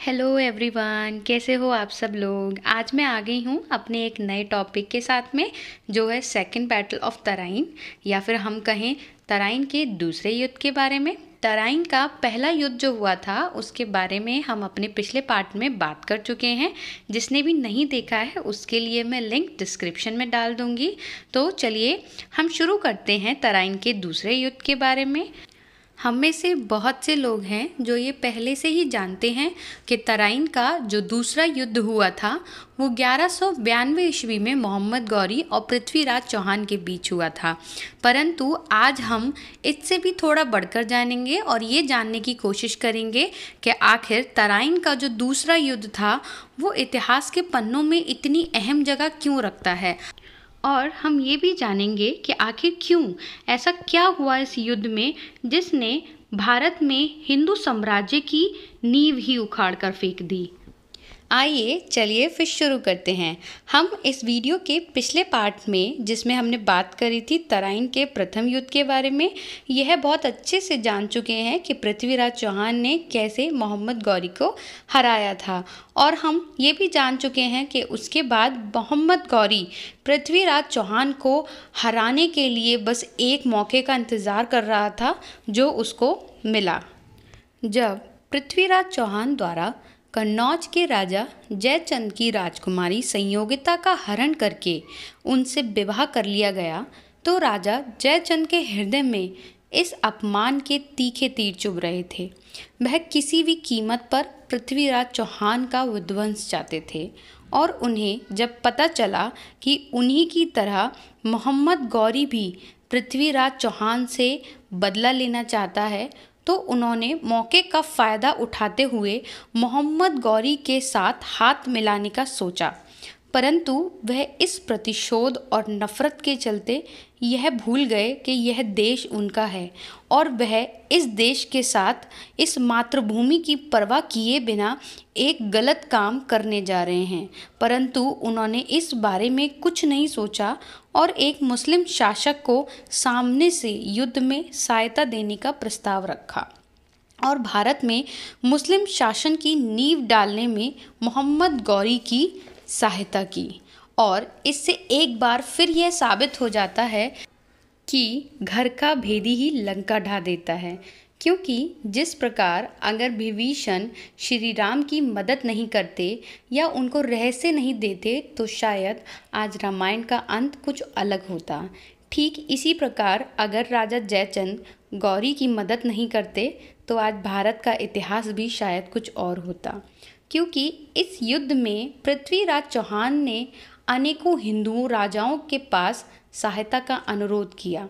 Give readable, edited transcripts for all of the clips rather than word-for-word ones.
Hello everyone, कैसे हो आप सब लोग। आज मैं आ गई हूँ अपने एक नए टॉपिक के साथ में, जो है सेकंड बैटल ऑफ तराइन, या फिर हम कहें तराइन के दूसरे युद्ध के बारे में। तराइन का पहला युद्ध जो हुआ था उसके बारे में हम अपने पिछले पार्ट में बात कर चुके हैं। जिसने भी नहीं देखा है उसके लिए मैं लिंक डिस्क्रिप्शन में डाल दूँगी। तो चलिए हम शुरू करते हैं तराइन के दूसरे युद्ध के बारे में। हम में से बहुत से लोग हैं जो ये पहले से ही जानते हैं कि तराइन का जो दूसरा युद्ध हुआ था वो 1192 ईस्वी में मोहम्मद गौरी और पृथ्वीराज चौहान के बीच हुआ था। परंतु आज हम इससे भी थोड़ा बढ़कर जानेंगे और ये जानने की कोशिश करेंगे कि आखिर तराइन का जो दूसरा युद्ध था वो इतिहास के पन्नों में इतनी अहम जगह क्यों रखता है। और हम ये भी जानेंगे कि आखिर क्यों ऐसा क्या हुआ इस युद्ध में जिसने भारत में हिंदू साम्राज्य की नींव ही उखाड़ कर फेंक दी। आइए चलिए फिर शुरू करते हैं। हम इस वीडियो के पिछले पार्ट में जिसमें हमने बात करी थी तराइन के प्रथम युद्ध के बारे में, यह बहुत अच्छे से जान चुके हैं कि पृथ्वीराज चौहान ने कैसे मोहम्मद गौरी को हराया था। और हम ये भी जान चुके हैं कि उसके बाद मोहम्मद गौरी पृथ्वीराज चौहान को हराने के लिए बस एक मौके का इंतज़ार कर रहा था जो उसको मिला। जब पृथ्वीराज चौहान द्वारा कन्नौज के राजा जयचंद की राजकुमारी संयोगिता का हरण करके उनसे विवाह कर लिया गया तो राजा जयचंद के हृदय में इस अपमान के तीखे तीर चुभ रहे थे। वह किसी भी कीमत पर पृथ्वीराज चौहान का विध्वंस चाहते थे और उन्हें जब पता चला कि उन्हीं की तरह मोहम्मद गौरी भी पृथ्वीराज चौहान से बदला लेना चाहता है तो उन्होंने मौके का फ़ायदा उठाते हुए मोहम्मद गौरी के साथ हाथ मिलाने का सोचा। परंतु वह इस प्रतिशोध और नफ़रत के चलते यह भूल गए कि यह देश उनका है और वह इस देश के साथ इस मातृभूमि की परवाह किए बिना एक गलत काम करने जा रहे हैं। परंतु उन्होंने इस बारे में कुछ नहीं सोचा और एक मुस्लिम शासक को सामने से युद्ध में सहायता देने का प्रस्ताव रखा और भारत में मुस्लिम शासन की नींव डालने में मोहम्मद गौरी की सहायता की। और इससे एक बार फिर यह साबित हो जाता है कि घर का भेदी ही लंका ढा देता है, क्योंकि जिस प्रकार अगर विभीषण श्री राम की मदद नहीं करते या उनको रहस्य नहीं देते तो शायद आज रामायण का अंत कुछ अलग होता। ठीक इसी प्रकार अगर राजा जयचंद गौरी की मदद नहीं करते तो आज भारत का इतिहास भी शायद कुछ और होता। क्योंकि इस युद्ध में पृथ्वीराज चौहान ने अनेकों हिंदू राजाओं के पास सहायता का अनुरोध किया,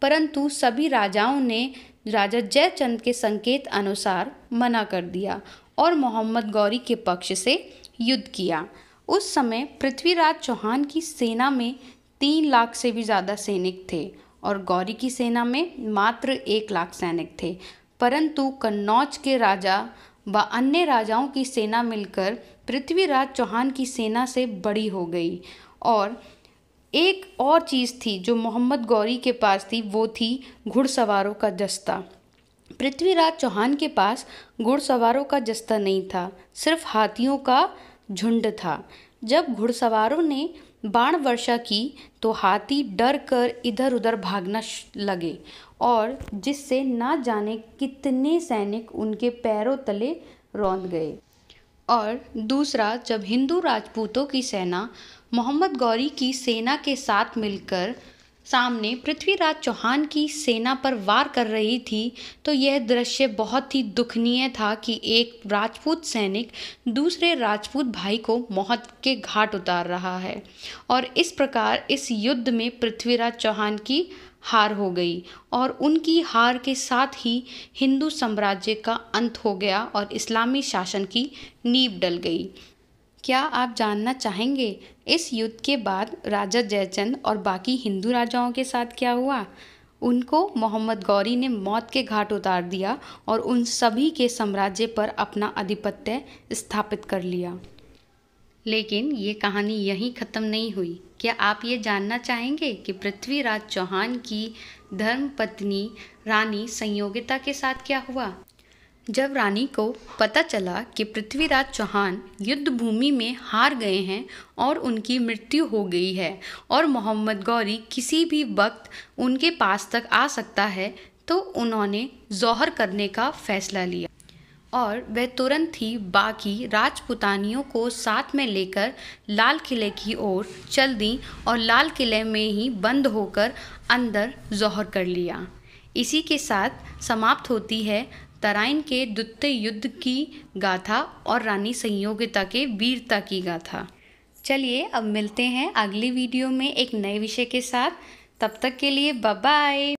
परंतु सभी राजाओं ने राजा जयचंद के संकेत अनुसार मना कर दिया और मोहम्मद गौरी के पक्ष से युद्ध किया। उस समय पृथ्वीराज चौहान की सेना में 3 लाख से भी ज़्यादा सैनिक थे और गौरी की सेना में मात्र 1 लाख सैनिक थे। परंतु कन्नौज के राजा व अन्य राजाओं की सेना मिलकर पृथ्वीराज चौहान की सेना से बड़ी हो गई। और एक और चीज़ थी जो मोहम्मद गौरी के पास थी, वो थी घुड़सवारों का जस्ता। पृथ्वीराज चौहान के पास घुड़सवारों का जस्ता नहीं था, सिर्फ हाथियों का झुंड था। जब घुड़सवारों ने बाण वर्षा की तो हाथी डर कर इधर उधर भागना लगे और जिससे ना जाने कितने सैनिक उनके पैरों तले रौंद गए। और दूसरा, जब हिंदू राजपूतों की सेना मोहम्मद गौरी की सेना के साथ मिलकर सामने पृथ्वीराज चौहान की सेना पर वार कर रही थी तो यह दृश्य बहुत ही दुखनीय था कि एक राजपूत सैनिक दूसरे राजपूत भाई को मौत के घाट उतार रहा है। और इस प्रकार इस युद्ध में पृथ्वीराज चौहान की हार हो गई और उनकी हार के साथ ही हिंदू साम्राज्य का अंत हो गया और इस्लामी शासन की नींव डल गई। क्या आप जानना चाहेंगे इस युद्ध के बाद राजा जयचंद और बाकी हिंदू राजाओं के साथ क्या हुआ? उनको मोहम्मद गौरी ने मौत के घाट उतार दिया और उन सभी के साम्राज्य पर अपना आधिपत्य स्थापित कर लिया। लेकिन ये कहानी यहीं ख़त्म नहीं हुई। क्या आप ये जानना चाहेंगे कि पृथ्वीराज चौहान की धर्मपत्नी रानी संयोगिता के साथ क्या हुआ? जब रानी को पता चला कि पृथ्वीराज चौहान युद्ध भूमि में हार गए हैं और उनकी मृत्यु हो गई है और मोहम्मद गौरी किसी भी वक्त उनके पास तक आ सकता है, तो उन्होंने जौहर करने का फैसला लिया और वह तुरंत ही बाकी राजपुतानियों को साथ में लेकर लाल किले की ओर चल दी और लाल किले में ही बंद होकर अंदर जौहर कर लिया। इसी के साथ समाप्त होती है तराइन के द्वितीय युद्ध की गाथा और रानी संयोगिता के वीरता की गाथा। चलिए अब मिलते हैं अगली वीडियो में एक नए विषय के साथ। तब तक के लिए बाय बाय।